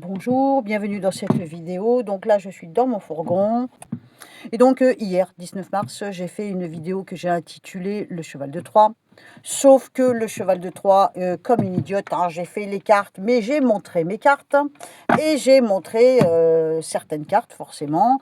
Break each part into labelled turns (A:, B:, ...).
A: Bonjour, bienvenue dans cette vidéo. Donc là, je suis dans mon fourgon. Et donc hier, 19 mars, j'ai fait une vidéo que j'ai intitulée « Le cheval de Troie ». Sauf que le cheval de Troie, comme une idiote, hein, j'ai fait les cartes, mais j'ai montré mes cartes. Et j'ai montré certaines cartes, forcément,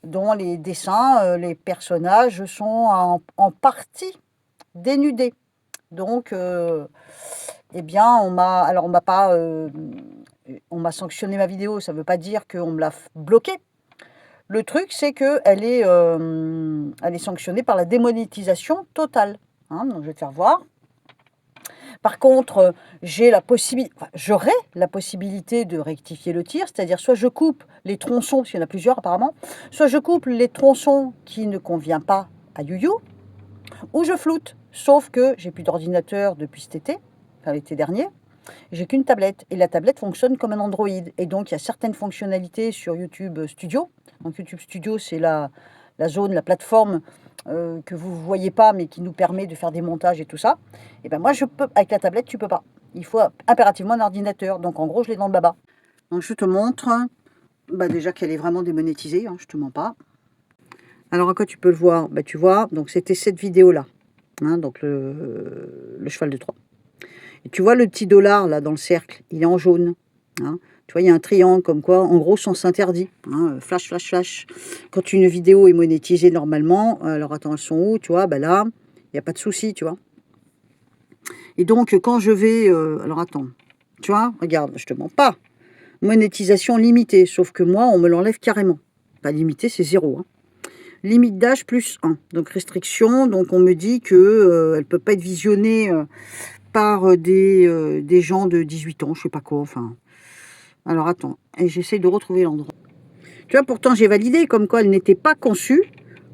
A: dont les dessins, les personnages sont en partie dénudés. Donc, eh bien, on m'a sanctionné ma vidéo, ça ne veut pas dire qu'on me l'a bloquée. Le truc, c'est qu'elle elle est sanctionnée par la démonétisation totale. Hein, donc, je vais te faire voir. Par contre, j'aurai la possibilité de rectifier le tir, c'est-à-dire soit je coupe les tronçons, parce qu'il y en a plusieurs apparemment, soit je coupe les tronçons qui ne conviennent pas à YouYou, ou je floute. Sauf que j'ai plus d'ordinateur depuis cet été, enfin l'été dernier. J'ai qu'une tablette et la tablette fonctionne comme un Android. Et donc, il y a certaines fonctionnalités sur YouTube Studio. Donc, YouTube Studio, c'est la zone, la plateforme que vous ne voyez pas, mais qui nous permet de faire des montages et tout ça. Et ben moi, je peux, avec la tablette, tu peux pas. Il faut impérativement un ordinateur. Donc, en gros, je l'ai dans le baba. Donc, je te montre déjà qu'elle est vraiment démonétisée. Hein, je te mens pas. Alors, à quoi tu peux le voir? Tu vois, donc c'était cette vidéo-là. Hein, donc, le cheval de Troie. Et tu vois le petit dollar là dans le cercle, il est en jaune. Hein. Tu vois, il y a un triangle comme quoi, en gros, sens interdit. Hein. Flash, flash, flash. Quand une vidéo est monétisée normalement, alors attends, elles sont où? Tu vois, là, il n'y a pas de souci, tu vois. Et donc, quand je vais... alors attends, tu vois, regarde, je te mens pas. Monétisation limitée, sauf que moi, on me l'enlève carrément. Pas limité, c'est 0. Hein. Limite d'âge plus 1. Donc, restriction, donc on me dit qu'elle ne peut pas être visionnée... par des gens de 18 ans, je sais pas quoi, enfin... Alors attends, et j'essaie de retrouver l'endroit. Tu vois, pourtant j'ai validé, comme quoi elle n'était pas conçue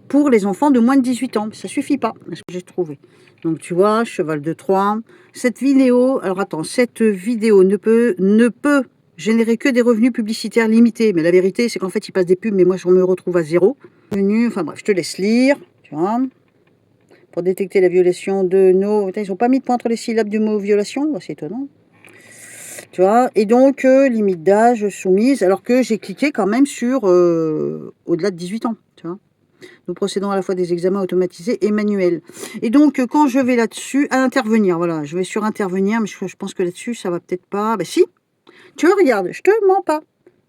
A: pour les enfants de moins de 18 ans. Ça suffit pas, ce que j'ai trouvé. Donc tu vois, cheval de Troie. Cette vidéo, alors attends, cette vidéo ne peut générer que des revenus publicitaires limités. Mais la vérité, c'est qu'en fait, il passe des pubs, mais moi, je me retrouve à 0. Enfin bref, je te laisse lire, tu vois. Pour détecter la violation de nos... Ils n'ont pas mis de point entre les syllabes du mot violation, c'est étonnant. Tu vois, et donc, limite d'âge soumise, alors que j'ai cliqué quand même sur au-delà de 18 ans, tu vois. Nous procédons à la fois des examens automatisés et manuels. Et donc, quand je vais là-dessus, à intervenir, voilà, je vais sur intervenir, mais je pense que là-dessus, ça va peut-être pas... Si, tu vois, regarde, je te mens pas.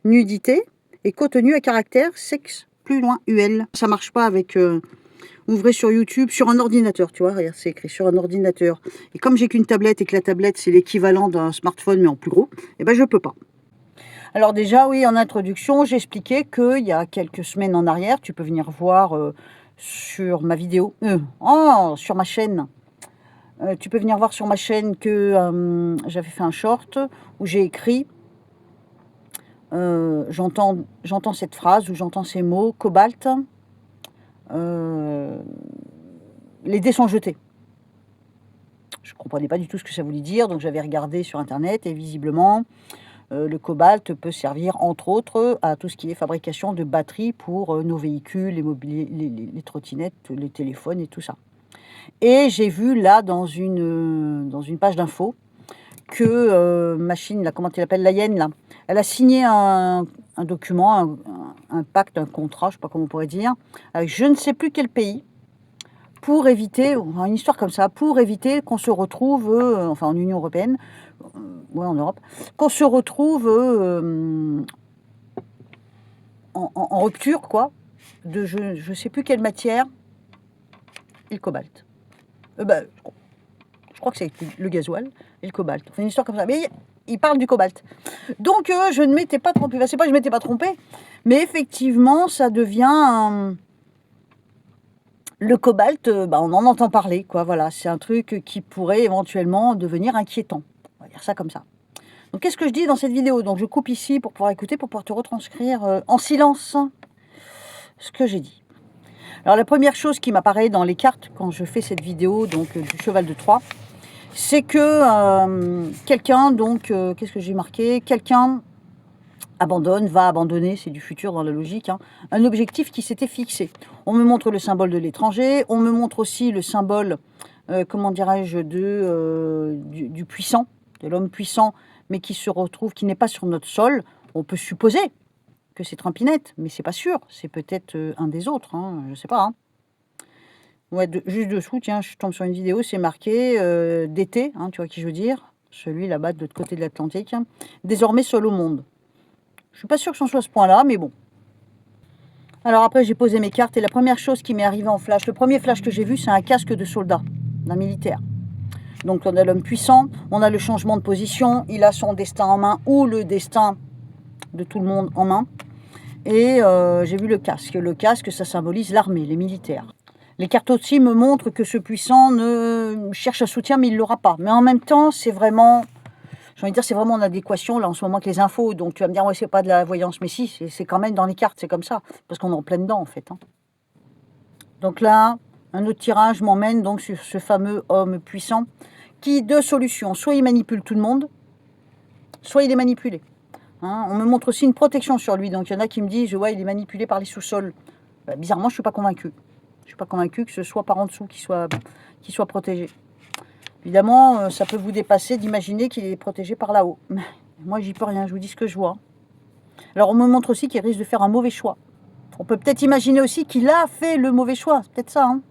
A: Nudité et contenu à caractère, sexe, plus loin, UL. Ça marche pas avec... ouvrez sur YouTube, sur un ordinateur, tu vois, regarde, c'est écrit sur un ordinateur. Et comme j'ai qu'une tablette et que la tablette, c'est l'équivalent d'un smartphone, mais en plus gros, eh ben je peux pas. Alors déjà, oui, en introduction, j'expliquais qu'il y a quelques semaines en arrière, tu peux venir voir sur ma vidéo, sur ma chaîne, tu peux venir voir sur ma chaîne que j'avais fait un short où j'ai écrit, j'entends cette phrase, ou j'entends ces mots, cobalt, les dés sont jetés. Je ne comprenais pas du tout ce que ça voulait dire, donc j'avais regardé sur internet et visiblement le cobalt peut servir entre autres à tout ce qui est fabrication de batteries pour nos véhicules, les trottinettes, les téléphones et tout ça. Et j'ai vu là dans une page d'info que machine, là, comment elle appelle, la Yen, là, elle a signé un document, un pacte, un contrat, je ne sais pas comment on pourrait dire, avec je ne sais plus quel pays, pour éviter, une histoire comme ça, pour éviter qu'on se retrouve, enfin en Union Européenne, ouais, en Europe, qu'on se retrouve en rupture, quoi, de je sais plus quelle matière, et le cobalt. Je crois que c'est le gasoil et le cobalt. Enfin, une histoire comme ça. Mais il parle du cobalt. Donc, je ne m'étais pas trompée. Enfin, c'est pas que je ne m'étais pas trompée, mais effectivement, ça devient... le cobalt, on en entend parler, quoi. Voilà, c'est un truc qui pourrait éventuellement devenir inquiétant. On va dire ça comme ça. Donc, qu'est-ce que je dis dans cette vidéo? Donc, je coupe ici pour pouvoir écouter, pour pouvoir te retranscrire en silence ce que j'ai dit. Alors, la première chose qui m'apparaît dans les cartes quand je fais cette vidéo, donc du cheval de Troie, c'est que quelqu'un, donc, qu'est-ce que j'ai marqué? Quelqu'un va abandonner, c'est du futur dans la logique, hein, un objectif qui s'était fixé. On me montre le symbole de l'étranger, on me montre aussi le symbole, comment dirais-je, du puissant, de l'homme puissant, mais qui se retrouve, qui n'est pas sur notre sol. On peut supposer que c'est Trumpinette, mais c'est pas sûr. C'est peut-être un des autres, hein, je sais pas. Hein. Ouais, juste dessous, tiens, je tombe sur une vidéo, c'est marqué d'été, hein, tu vois qui je veux dire. Celui là-bas de l'autre côté de l'Atlantique. Hein. Désormais seul au monde. Je suis pas sûre que j'en sois à ce point-là, mais bon. Alors après, j'ai posé mes cartes et la première chose qui m'est arrivée en flash, le premier flash que j'ai vu, c'est un casque de soldat, d'un militaire. Donc on a l'homme puissant, on a le changement de position, il a son destin en main ou le destin de tout le monde en main. Et j'ai vu le casque. Le casque, ça symbolise l'armée, les militaires. Les cartes aussi me montrent que ce puissant cherche un soutien, mais il ne l'aura pas. Mais en même temps, c'est vraiment, j'ai envie de dire, c'est vraiment en adéquation là en ce moment avec les infos. Donc tu vas me dire, ouais, c'est pas de la voyance, mais si, c'est quand même dans les cartes, c'est comme ça, parce qu'on est en plein dedans en fait. Hein. Donc là, un autre tirage m'emmène donc sur ce fameux homme puissant qui, deux solutions, soit il manipule tout le monde, soit il est manipulé. Hein, on me montre aussi une protection sur lui, donc il y en a qui me disent, ouais, il est manipulé par les sous-sols. Bizarrement, je ne suis pas convaincue. Je ne suis pas convaincue que ce soit par en dessous qu'il soit protégé. Évidemment, ça peut vous dépasser d'imaginer qu'il est protégé par là-haut. Moi, j'y peux rien, je vous dis ce que je vois. Alors, on me montre aussi qu'il risque de faire un mauvais choix. On peut peut-être imaginer aussi qu'il a fait le mauvais choix, c'est peut-être ça. Hein.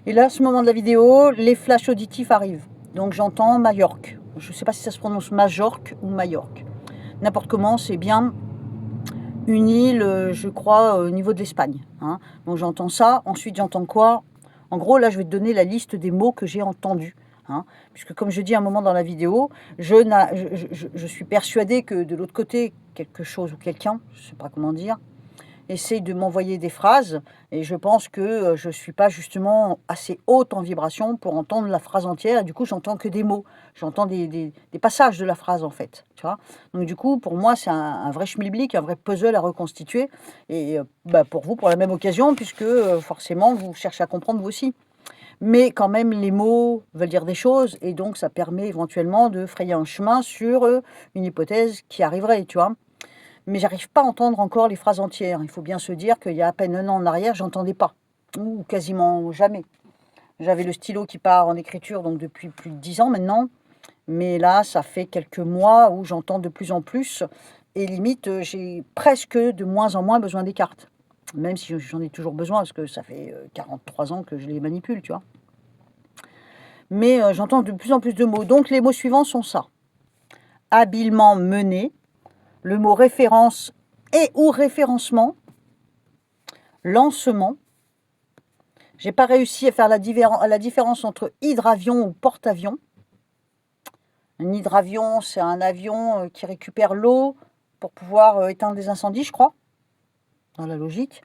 A: Et là, à ce moment de la vidéo, les flashs auditifs arrivent. Donc, j'entends Majorque. Je ne sais pas si ça se prononce Majorque ou Majorque. N'importe comment, c'est bien une île, je crois, au niveau de l'Espagne. Hein. Donc j'entends ça. Ensuite, j'entends quoi? En gros, là, je vais te donner la liste des mots que j'ai entendus. Hein. Puisque, comme je dis à un moment dans la vidéo, je suis persuadée que de l'autre côté, quelque chose ou quelqu'un, je ne sais pas comment dire, essaye de m'envoyer des phrases. Et je pense que je ne suis pas justement assez haute en vibration pour entendre la phrase entière. Et du coup, j'entends que des mots. J'entends des passages de la phrase, en fait. Tu vois. Donc, du coup, pour moi, c'est un vrai schmilblick, un vrai puzzle à reconstituer. Et pour vous, pour la même occasion, puisque forcément, vous cherchez à comprendre vous aussi. Mais quand même, les mots veulent dire des choses. Et donc, ça permet éventuellement de frayer un chemin sur une hypothèse qui arriverait, tu vois. Mais j'arrive pas à entendre encore les phrases entières. Il faut bien se dire qu'il y a à peine un an en arrière, j'entendais pas, ou quasiment jamais. J'avais le stylo qui part en écriture, donc depuis plus de 10 ans maintenant. Mais là, ça fait quelques mois où j'entends de plus en plus. Et limite, j'ai presque de moins en moins besoin des cartes. Même si j'en ai toujours besoin, parce que ça fait 43 ans que je les manipule, tu vois. Mais j'entends de plus en plus de mots. Donc les mots suivants sont ça. Habilement mené. Le mot référence et ou référencement, lancement. J'ai pas réussi à faire la différence entre hydravion ou porte-avions. Un hydravion, c'est un avion qui récupère l'eau pour pouvoir éteindre des incendies, je crois, dans la logique.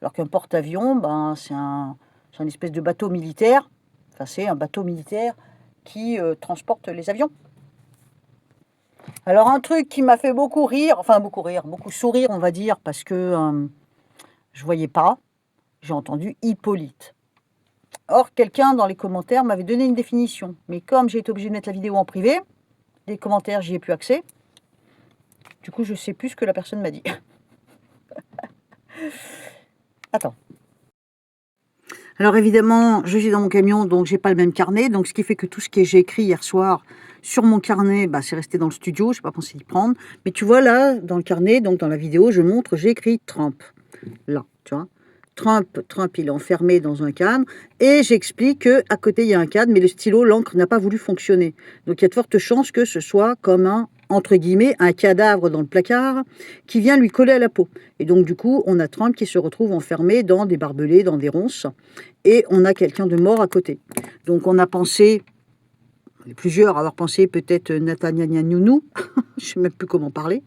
A: Alors qu'un porte-avions, c'est une espèce de bateau militaire. Enfin, c'est un bateau militaire qui transporte les avions. Alors, un truc qui m'a fait beaucoup rire, beaucoup sourire, on va dire, parce que je voyais pas, j'ai entendu Hippolyte. Or, quelqu'un dans les commentaires m'avait donné une définition. Mais comme j'ai été obligée de mettre la vidéo en privé, les commentaires, j'y ai plus accès. Du coup, je sais plus ce que la personne m'a dit. Attends. Alors évidemment, je suis dans mon camion, donc j'ai pas le même carnet. Donc ce qui fait que tout ce que j'ai écrit hier soir sur mon carnet, c'est resté dans le studio. Je n'ai pas pensé y prendre. Mais tu vois là, dans le carnet, donc dans la vidéo, je montre, j'ai écrit Trump. Là, tu vois. Trump, il est enfermé dans un cadre. Et j'explique qu'à côté, il y a un cadre, mais le stylo, l'encre n'a pas voulu fonctionner. Donc il y a de fortes chances que ce soit comme entre guillemets, un cadavre dans le placard qui vient lui coller à la peau. Et donc, du coup, on a Trump qui se retrouve enfermé dans des barbelés, dans des ronces, et on a quelqu'un de mort à côté. Donc, on a pensé, plusieurs avoir pensé peut-être Netanyahou, je ne sais même plus comment parler,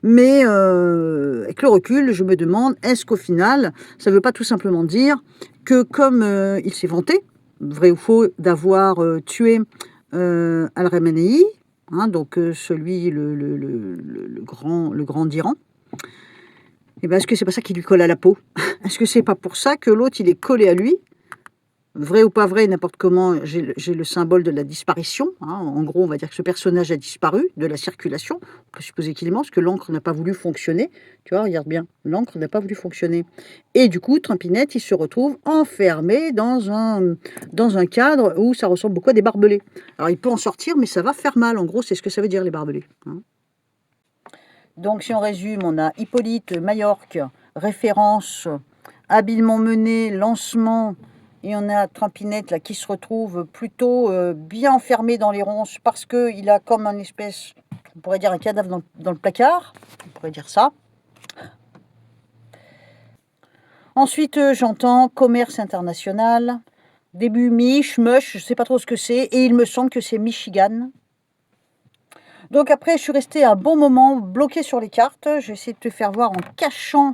A: mais avec le recul, je me demande, est-ce qu'au final, ça ne veut pas tout simplement dire que comme il s'est vanté, vrai ou faux, d'avoir tué Al-Khamenei, donc celui, le grand d'Iran, est-ce que c'est pas ça qui lui colle à la peau? Est-ce que c'est pas pour ça que l'autre, il est collé à lui? Vrai ou pas vrai, n'importe comment, j'ai le symbole de la disparition. En gros, on va dire que ce personnage a disparu de la circulation. On peut supposer qu'il est mort parce que l'encre n'a pas voulu fonctionner. Tu vois, regarde bien, l'encre n'a pas voulu fonctionner. Et du coup, Trumpinette, il se retrouve enfermé dans un cadre où ça ressemble beaucoup à des barbelés. Alors, il peut en sortir, mais ça va faire mal. En gros, c'est ce que ça veut dire, les barbelés. Donc, si on résume, on a Hippolyte, Majorque, référence, habilement mené, lancement, et on a Trampinette là, qui se retrouve plutôt bien enfermé dans les ronces parce qu'il a comme un espèce, on pourrait dire un cadavre dans le placard, on pourrait dire ça. Ensuite, j'entends commerce international, début Mich, Mush, je ne sais pas trop ce que c'est, et il me semble que c'est Michigan. Donc après, je suis restée un bon moment bloquée sur les cartes. Je vais essayer de te faire voir en cachant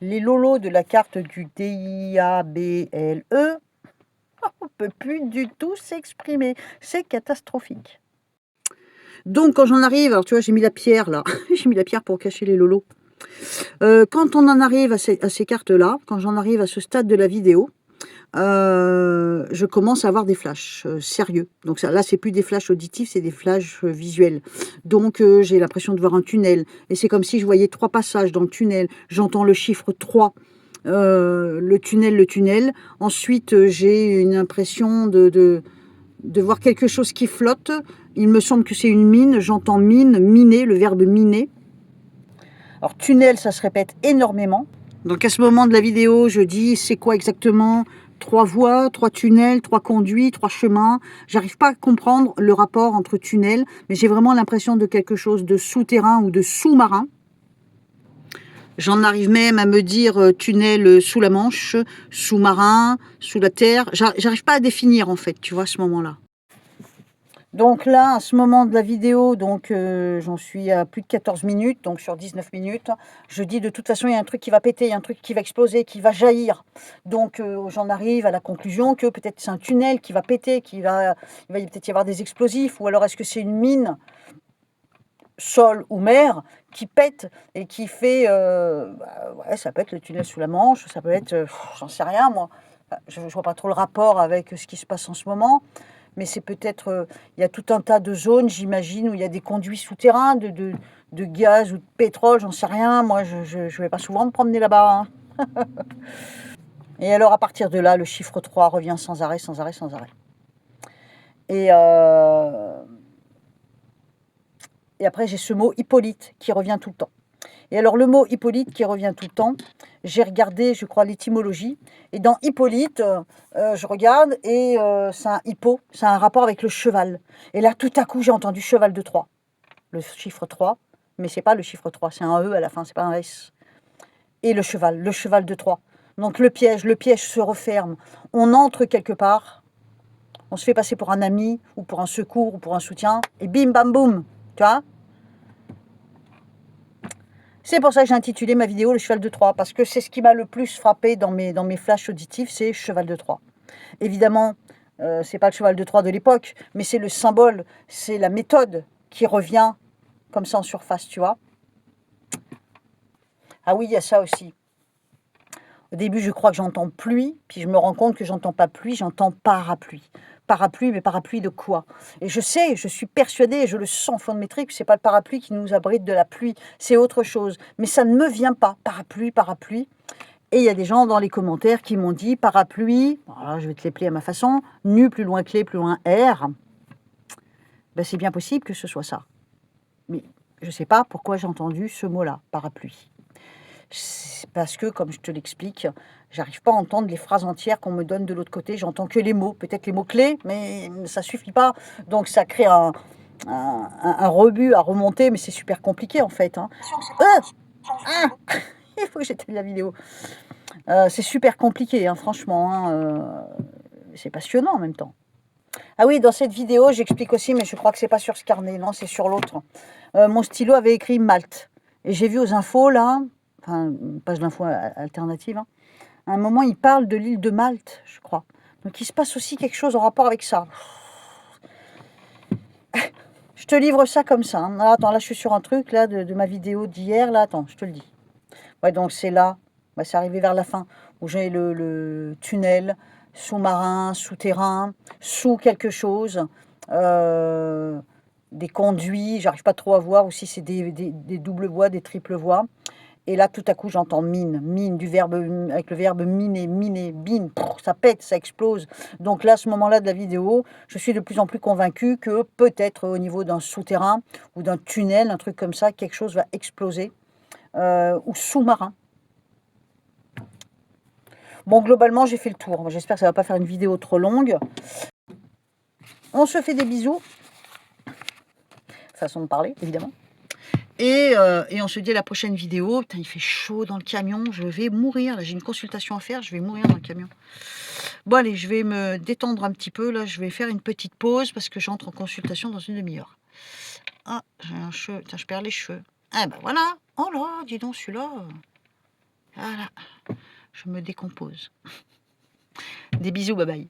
A: les lolos de la carte du DIABLE. On ne peut plus du tout s'exprimer. C'est catastrophique. Donc quand j'en arrive, alors tu vois, j'ai mis la pierre là. J'ai mis la pierre pour cacher les lolos. Quand on en arrive à ces cartes-là, quand j'en arrive à ce stade de la vidéo, je commence à avoir des flashs sérieux. Donc là, c'est plus des flashs auditifs, c'est des flashs visuels. Donc j'ai l'impression de voir un tunnel. Et c'est comme si je voyais 3 passages dans le tunnel. J'entends le chiffre 3. Le tunnel. Ensuite, j'ai une impression de voir quelque chose qui flotte. Il me semble que c'est une mine. J'entends mine, miner, le verbe miner. Alors, tunnel, ça se répète énormément. Donc, à ce moment de la vidéo, je dis c'est quoi exactement 3 voies, 3 tunnels, 3 conduits, 3 chemins. J'arrive pas à comprendre le rapport entre tunnels, mais j'ai vraiment l'impression de quelque chose de souterrain ou de sous-marin. J'en arrive même à me dire tunnel sous la Manche, sous-marin, sous la terre. J'arrive pas à définir en fait, tu vois, à ce moment-là. Donc là, à ce moment de la vidéo, donc j'en suis à plus de 14 minutes, donc sur 19 minutes, je dis de toute façon, il y a un truc qui va péter, il y a un truc qui va exploser, qui va jaillir. Donc j'en arrive à la conclusion que peut-être c'est un tunnel qui va péter, il va peut-être y avoir des explosifs, ou alors est-ce que c'est une mine sol ou mer qui pète et qui fait ouais, ça peut être le tunnel sous la Manche, ça peut être j'en sais rien moi, je vois pas trop le rapport avec ce qui se passe en ce moment, mais c'est peut-être il y a tout un tas de zones, j'imagine, où il y a des conduits souterrains de gaz ou de pétrole, j'en sais rien, moi je vais pas souvent me promener là-bas, hein. Et alors à partir de là, le chiffre 3 revient sans arrêt. Et après, j'ai ce mot Hippolyte qui revient tout le temps. Et alors, le mot Hippolyte qui revient tout le temps, j'ai regardé, je crois, l'étymologie. Et dans Hippolyte, je regarde et c'est un hippo, c'est un rapport avec le cheval. Et là, tout à coup, j'ai entendu cheval de Troie. Le chiffre 3, mais c'est pas le chiffre 3, c'est un E à la fin, c'est pas un S. Et le cheval de Troie. Donc le piège se referme. On entre quelque part, on se fait passer pour un ami, ou pour un secours, ou pour un soutien, et bim, bam, boum. Tu vois ? C'est pour ça que j'ai intitulé ma vidéo « Le cheval de Troie », parce que c'est ce qui m'a le plus frappé dans mes flashs auditifs, c'est cheval de Troie. Évidemment, c'est pas le cheval de Troie de l'époque, mais c'est le symbole, c'est la méthode qui revient comme ça en surface, tu vois. Ah oui, il y a ça aussi. Au début, je crois que j'entends pluie, puis je me rends compte que j'entends pas pluie, j'entends parapluie. Parapluie, mais parapluie de quoi? Et je sais, je suis persuadée, je le sens au fond de mes tripes, c'est pas le parapluie qui nous abrite de la pluie, c'est autre chose. Mais ça ne me vient pas, parapluie. Et il y a des gens dans les commentaires qui m'ont dit parapluie, alors je vais te l'épeler à ma façon, nu plus loin clé, plus loin R. Ben, c'est bien possible que ce soit ça. Mais je ne sais pas pourquoi j'ai entendu ce mot-là, parapluie. C'est parce que, comme je te l'explique, j'arrive pas à entendre les phrases entières qu'on me donne de l'autre côté. J'entends que les mots, peut-être les mots-clés, mais ça suffit pas. Donc ça crée un rebut à remonter, mais c'est super compliqué en fait, hein. Il faut que j'éteigne la vidéo. C'est super compliqué, hein, franchement, hein, c'est passionnant en même temps. Ah oui, dans cette vidéo, j'explique aussi, mais je crois que c'est pas sur ce carnet, non, c'est sur l'autre. Mon stylo avait écrit Malte. Et j'ai vu aux infos, là, enfin, une page d'infos alternative, hein, à un moment, il parle de l'île de Malte, je crois. Donc il se passe aussi quelque chose en rapport avec ça. Je te livre ça comme ça, hein. Ah, attends, là, je suis sur un truc, là, de ma vidéo d'hier, là, attends, je te le dis. Ouais, donc c'est là, bah, c'est arrivé vers la fin, où j'ai le tunnel sous-marin, souterrain, sous quelque chose, des conduits, j'arrive pas trop à voir, ou si c'est des doubles voies, des triples voies, Et là, tout à coup, j'entends mine, mine, du verbe, avec le verbe miner, miner, bine, ça pète, ça explose. Donc là, à ce moment-là de la vidéo, je suis de plus en plus convaincue que peut-être au niveau d'un souterrain ou d'un tunnel, un truc comme ça, quelque chose va exploser, ou sous-marin. Bon, globalement, j'ai fait le tour. J'espère que ça ne va pas faire une vidéo trop longue. On se fait des bisous. Façon de parler, évidemment. Et on se dit à la prochaine vidéo. Putain, il fait chaud dans le camion, je vais mourir. Là, j'ai une consultation à faire, je vais mourir dans le camion. Bon, allez, je vais me détendre un petit peu. Là, je vais faire une petite pause parce que j'entre en consultation dans une demi-heure. Ah, j'ai un cheveu. Tiens, je perds les cheveux. Ah, ben voilà. Oh là, dis donc, celui-là. Voilà. Je me décompose. Des bisous, bye bye.